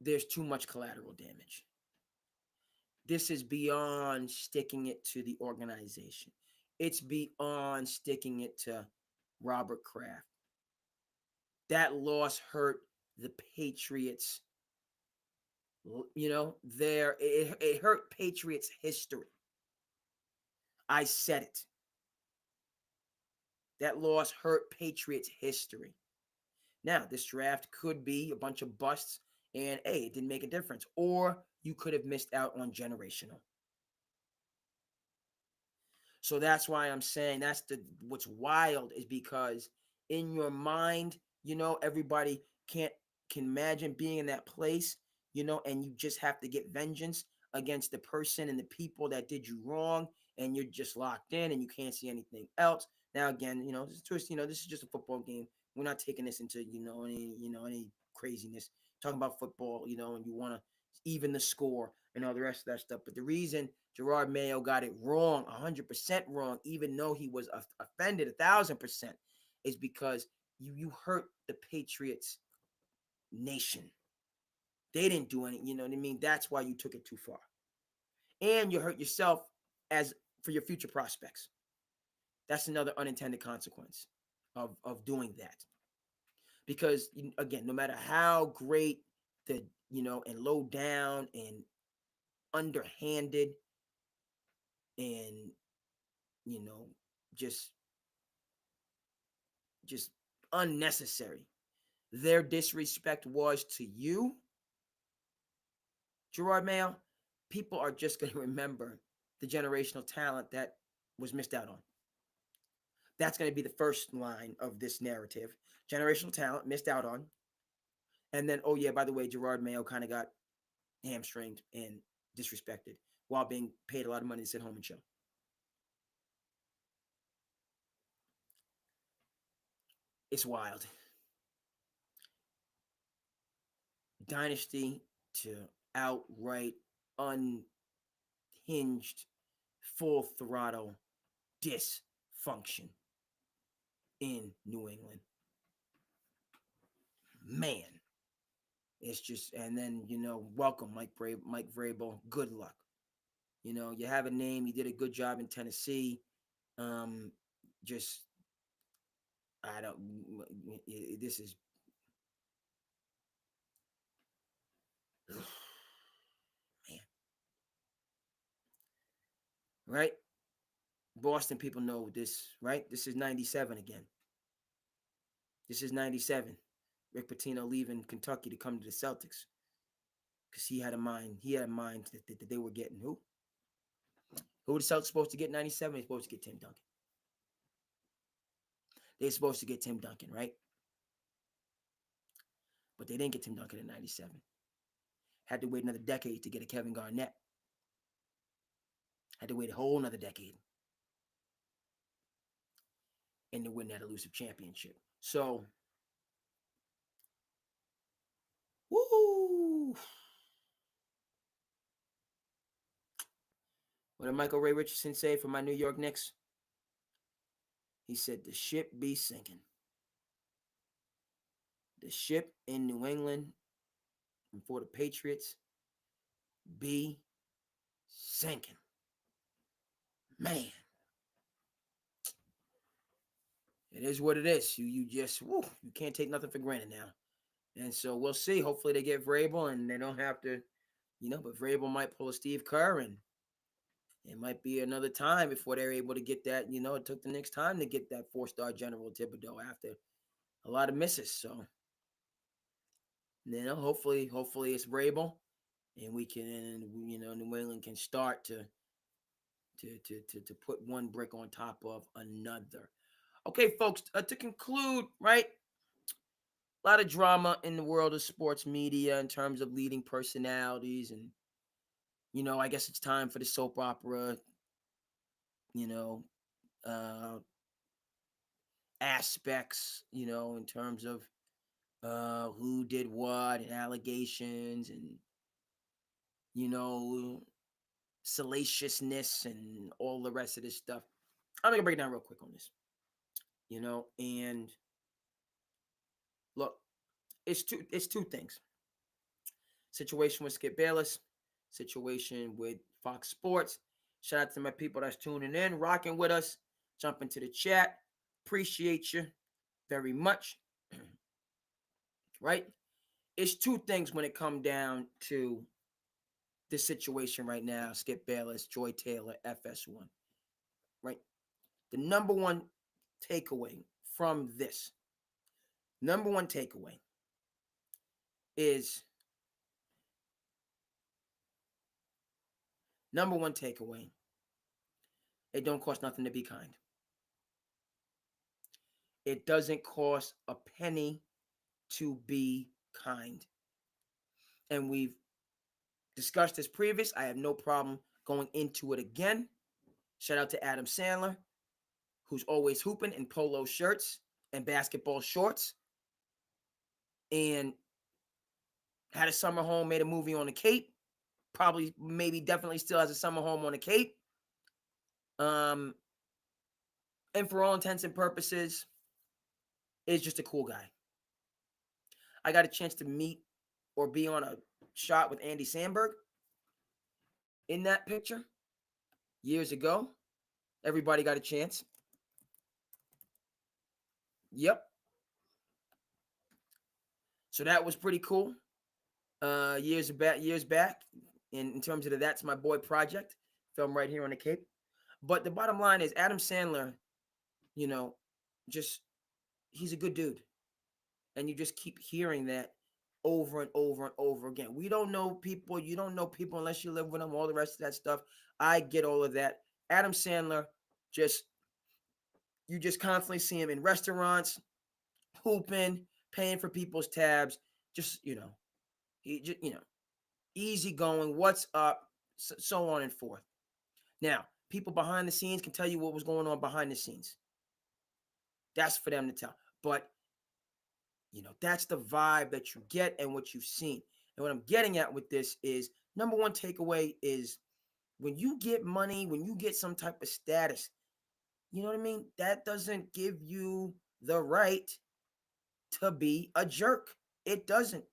there's too much collateral damage. This is beyond sticking it to the organization. It's beyond sticking it to Robert Kraft. That loss hurt the Patriots. You know, it hurt Patriots history. I said it. That loss hurt Patriots history. Now, this draft could be a bunch of busts, and hey, it didn't make a difference. Or you could have missed out on generational. So that's why I'm saying what's wild is because in your mind, you know, everybody can imagine being in that place, you know, and you just have to get vengeance against the person and the people that did you wrong, and you're just locked in and you can't see anything else. Now again, you know, this is just a football game. We're not taking this into, any craziness. Talking about football, you know, and you want to even the score and all the rest of that stuff. But the reason Gerard Mayo got it wrong, 100% wrong, even though he was offended 1,000%, is because you hurt the Patriots nation. They didn't do any, you know what I mean? That's why you took it too far. And you hurt yourself as for your future prospects. That's another unintended consequence of doing that. Because again, no matter how great the, and low down and underhanded and, just unnecessary their disrespect was to you, Gerard Mayo, people are just going to remember the generational talent that was missed out on. That's going to be the first line of this narrative. Generational talent missed out on. And then, oh yeah, by the way, Gerard Mayo kind of got hamstringed and disrespected while being paid a lot of money to sit home and chill. It's wild. Dynasty to outright unhinged, full throttle dysfunction in New England. Man, it's just, and then, welcome, Mike Vrabel. Good luck. You have a name. You did a good job in Tennessee. Just, I don't, this is, man. Right? Boston people know this, right? This is 97 again. This is 97. Rick Pitino leaving Kentucky to come to the Celtics because he had a mind. He had a mind that they were getting who? Who were the Celtics supposed to get 97? They're supposed to get Tim Duncan. They're supposed to get Tim Duncan, right? But they didn't get Tim Duncan in 97. Had to wait another decade to get a Kevin Garnett. Had to wait a whole another decade. And to win that elusive championship. So, woo! What did Michael Ray Richardson say for my New York Knicks? He said, the ship be sinking. The ship in New England and for the Patriots be sinking. Man. It is what it is. You just, you can't take nothing for granted now. And so we'll see. Hopefully they get Vrabel and they don't have to, but Vrabel might pull a Steve Kerr and it might be another time before they're able to get that. It took the Knicks time to get that 4-star General Thibodeau after a lot of misses. So, hopefully it's Vrabel and we can, New England can start to put one brick on top of another. Okay, folks, to conclude, right? A lot of drama in the world of sports media in terms of leading personalities. And, I guess it's time for the soap opera, aspects, in terms of who did what and allegations and, you know, salaciousness and all the rest of this stuff. I'm gonna break it down real quick on this, and look, it's two things. Situation with Skip Bayless, situation with Fox Sports. Shout out to my people that's tuning in, rocking with us. Jump into the chat. Appreciate you very much. Right? It's two things when it come down to this situation right now. Skip Bayless, Joy Taylor, FS1. Right? The number one takeaway from this, is it don't cost nothing to be kind. It doesn't cost a penny to be kind. And we've discussed this previous. I have no problem going into it again. Shout out to Adam Sandler, who's always hooping in polo shirts and basketball shorts. And had a summer home, made a movie on the Cape. Probably, maybe, definitely still has a summer home on the Cape. And for all intents and purposes, is just a cool guy. I got a chance to meet or be on a shot with Andy Samberg in that picture years ago. Everybody got a chance. Yep. So that was pretty cool. Years back. In terms of That's My Boy project, filmed right here on the Cape. But the bottom line is Adam Sandler, he's a good dude. And you just keep hearing that over and over and over again. We don't know people. You don't know people unless you live with them, all the rest of that stuff. I get all of that. Adam Sandler, you just constantly see him in restaurants, hooping, paying for people's tabs. Easy going, what's up, so on and forth. Now, people behind the scenes can tell you what was going on behind the scenes. That's for them to tell. But, that's the vibe that you get and what you've seen. And what I'm getting at with this is, number one takeaway is, when you get money, when you get some type of status, you know what I mean? That doesn't give you the right to be a jerk. It doesn't.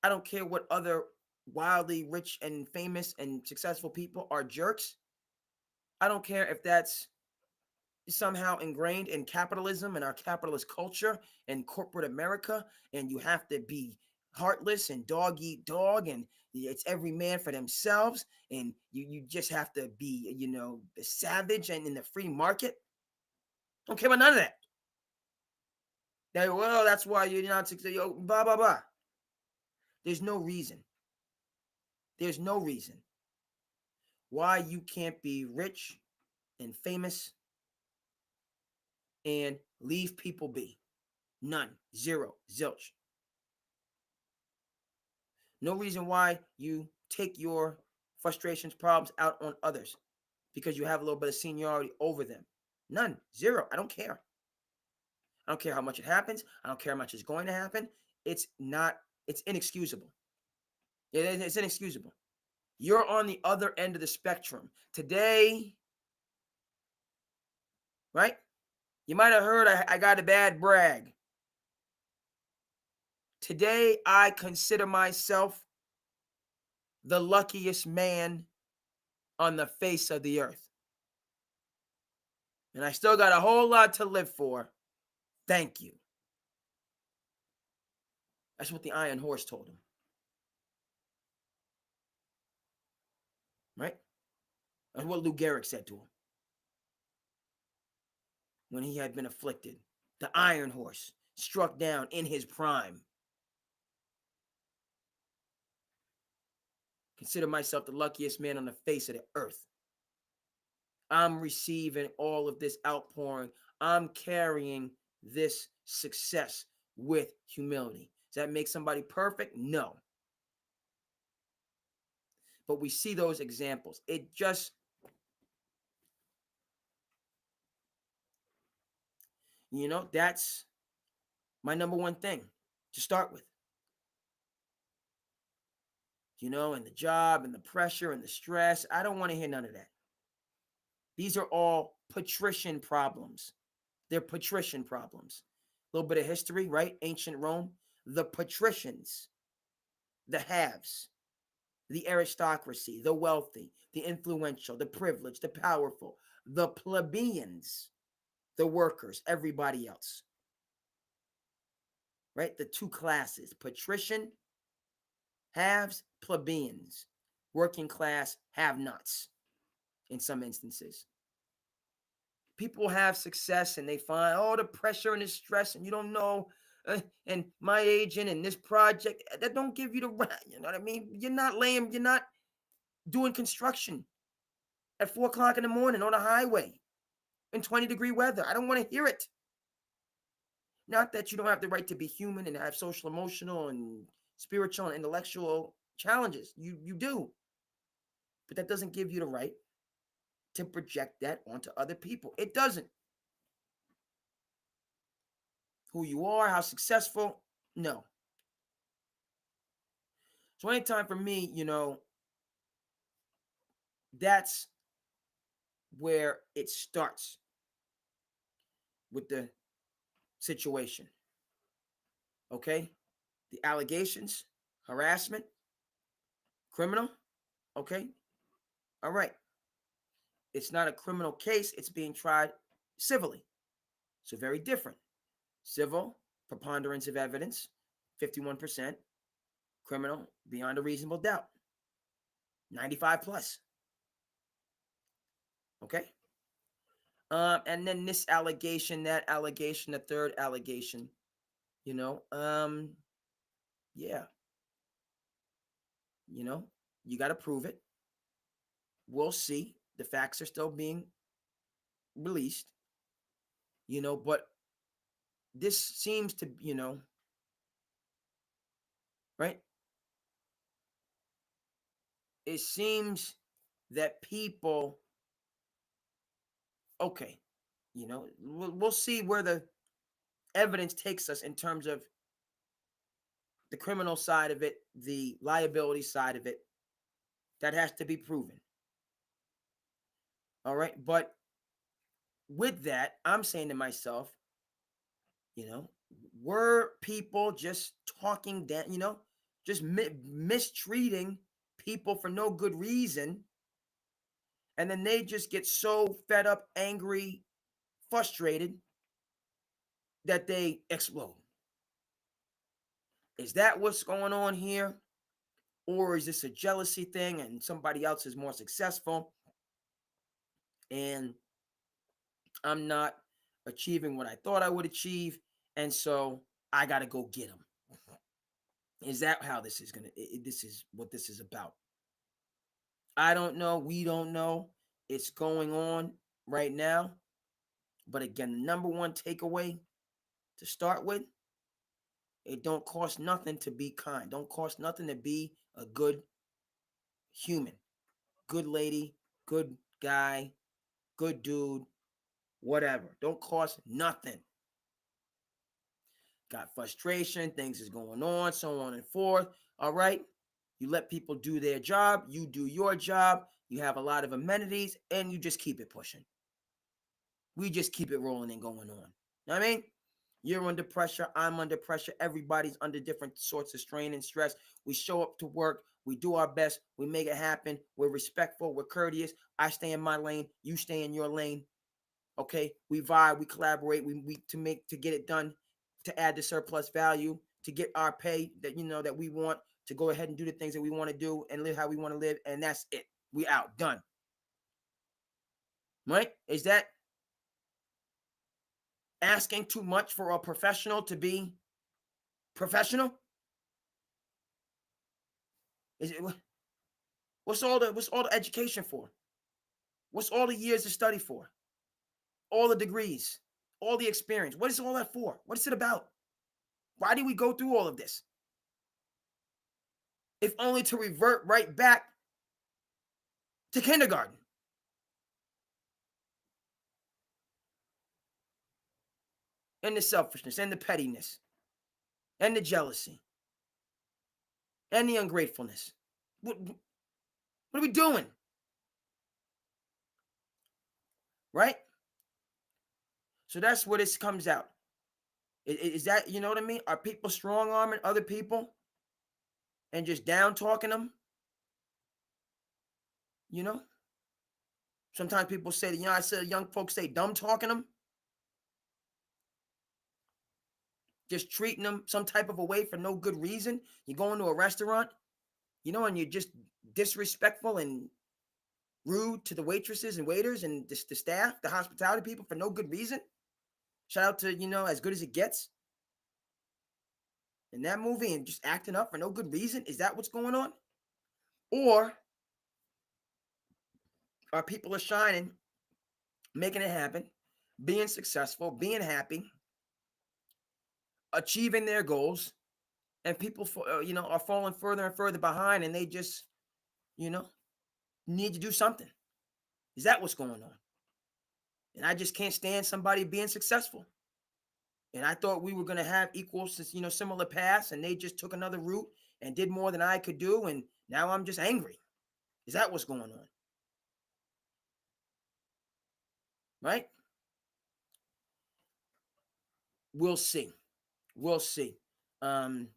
I don't care what other wildly rich and famous and successful people are jerks. I don't care if that's somehow ingrained in capitalism and our capitalist culture and corporate America, and you have to be heartless and dog eat dog, and it's every man for themselves, and you just have to be, the savage and in the free market. Don't care about none of that. Well, that's why you're not successful. Blah, blah, blah. There's no reason why you can't be rich and famous and leave people be. None. Zero. Zilch. No reason why you take your frustrations, problems out on others because you have a little bit of seniority over them. None. Zero. I don't care. I don't care how much it happens. I don't care how much is going to happen. It's inexcusable. It's inexcusable. You're on the other end of the spectrum. Today, right? You might have heard I got a bad brag. Today, I consider myself the luckiest man on the face of the earth. And I still got a whole lot to live for. Thank you. That's what the Iron Horse told him. Right? That's what Lou Gehrig said to him when he had been afflicted. The Iron Horse struck down in his prime. Consider myself the luckiest man on the face of the earth. I'm receiving all of this outpouring. I'm carrying this success with humility. Does that make somebody perfect? No. But we see those examples. That's my number one thing to start with. And the job and the pressure and the stress. I don't want to hear none of that. These are all patrician problems. They're patrician problems. A little bit of history, right? Ancient Rome, the patricians, the haves, the aristocracy, the wealthy, the influential, the privileged, the powerful, the plebeians, the workers, everybody else. Right? The two classes, patrician, haves, plebeians, working class, have-nots in some instances. People have success and they find all the pressure and the stress, and you don't know. And my agent and this project that don't give you the right. You know what I mean? You're not doing construction at 4 o'clock in the morning on a highway in 20-degree weather. I don't want to hear it. Not that you don't have the right to be human and have social, emotional, and spiritual and intellectual challenges. You do. But that doesn't give you the right to project that onto other people. It doesn't. Who you are, how successful, no. So anytime for me, that's where it starts with the situation. Okay? The allegations, harassment, criminal. Okay? All right. It's not a criminal case. It's being tried civilly. So very different. Civil, preponderance of evidence, 51%. Criminal, beyond a reasonable doubt, 95 plus. Okay? And then this allegation, that allegation, the third allegation, yeah. You got to prove it. We'll see. The facts are still being released, but this seems to, right? It seems that people, okay, we'll see where the evidence takes us in terms of the criminal side of it, the liability side of it. That has to be proven. All right. But with that, I'm saying to myself, were people just talking down, just mistreating people for no good reason? And then they just get so fed up, angry, frustrated that they explode. Is that what's going on here? Or is this a jealousy thing and somebody else is more successful and I'm not achieving what I thought I would achieve, and so I got to go get them? Is that how this is this is what this is about? I don't know. We don't know. It's going on right now. But again, the number one takeaway to start with, it don't cost nothing to be kind. Don't cost nothing to be a good human, good lady, good guy, good dude, whatever. Don't cost nothing. Got frustration, things is going on, so on and forth. All right. You let people do their job. You do your job. You have a lot of amenities and you just keep it pushing. We just keep it rolling and going on. You know what I mean? You're under pressure. I'm under pressure. Everybody's under different sorts of strain and stress. We show up to work. We do our best. We make it happen. We're respectful. We're courteous. I stay in my lane. You stay in your lane. Okay? We vibe. We collaborate. We to get it done, to add the surplus value, to get our pay that that we want, to go ahead and do the things that we want to do and live how we want to live. And that's it. We out. Done. Right? Is that asking too much for a professional to be professional? Is it what's all the education for? What's all the years of study for? All the degrees, all the experience. What is all that for? What is it about? Why do we go through all of this? If only to revert right back to kindergarten. and the selfishness and the pettiness and the jealousy and the ungratefulness. What are we doing? Right? So that's where this comes out. Is that, you know what I mean? Are people strong arming other people and just down talking them? You know? Sometimes people say, I said young folks say dumb talking them. Just treating them some type of a way for no good reason. You go into a restaurant, and you're just disrespectful and rude to the waitresses and waiters and the staff, the hospitality people for no good reason. Shout out to, As Good as It Gets. In that movie and just acting up for no good reason. Is that what's going on? Or are people shining, making it happen, being successful, being happy, achieving their goals, and people, are falling further and further behind, and they just, need to do something? Is that what's going on? And I just can't stand somebody being successful. And I thought we were going to have equal, similar paths, and they just took another route and did more than I could do, and now I'm just angry. Is that what's going on? Right? We'll see. We'll see. So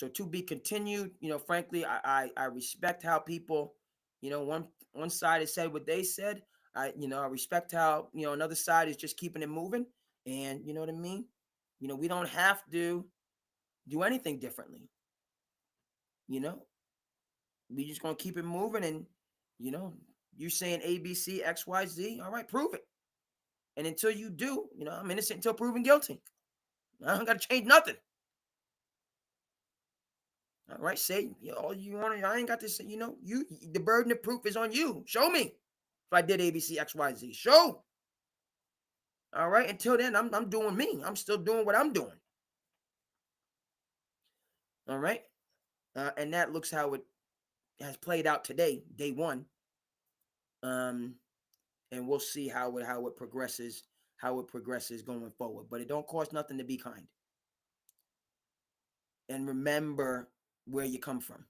to be continued. Frankly, I respect how people, one side has said what they said. I respect how, another side is just keeping it moving. And you know what I mean? We don't have to do anything differently. We just gonna keep it moving. And you saying ABC, XYZ, all right, prove it. And until you do, I'm innocent until proven guilty. I don't gotta change nothing. All right, say all you want. I ain't got to say. The burden of proof is on you. Show me if I did ABC, XYZ. Show. All right. Until then, I'm doing me. I'm still doing what I'm doing. All right. And that looks how it has played out today, day one. And we'll see how it progresses, going forward. But it don't cost nothing to be kind. And remember where you come from.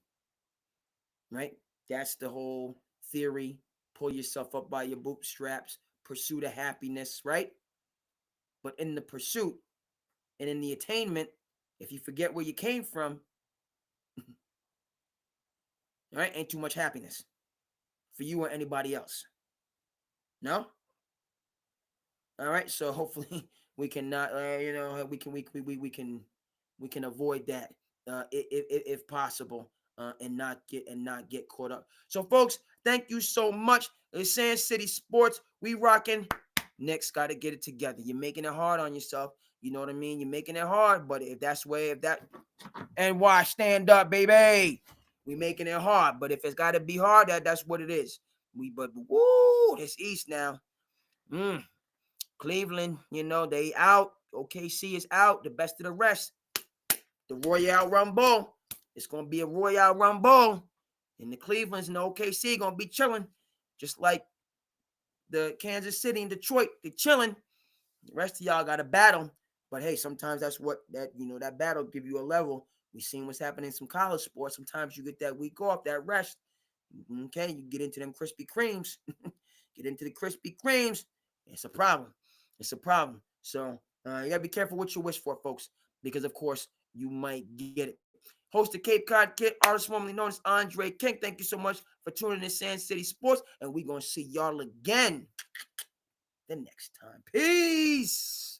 Right? That's the whole theory. Pull yourself up by your bootstraps. Pursue the happiness, right? But in the pursuit and in the attainment, if you forget where you came from, all right, ain't too much happiness for you or anybody else. No? All right, so hopefully we can not, we can avoid that if possible, and not get caught up. So, folks, thank you so much. It's SandCity Sports. We rocking. Knicks got to get it together. You're making it hard on yourself. You know what I mean? You're making it hard, but if that, and why stand up, baby? We making it hard, but if it's got to be hard, that's what it is. But woo, this East now. Cleveland, they out. OKC is out. The best of the rest. The Royale Rumble. It's going to be a Royale Rumble. And the Cleveland's and the OKC going to be chilling. Just like the Kansas City and Detroit. They're chilling. The rest of y'all got a battle. But hey, sometimes that's what that battle give you a level. We seen what's happening in some college sports. Sometimes you get that week off, that rest. Okay, you get into them Krispy Kremes. Get into the Krispy Kremes. It's a problem. It's a problem. So you gotta be careful what you wish for, folks, because of course you might get it. Host of Cape Cod Kid, artist formerly known as Andre King. Thank you so much for tuning in SandCity Sports, and we're gonna see y'all again the next time. Peace.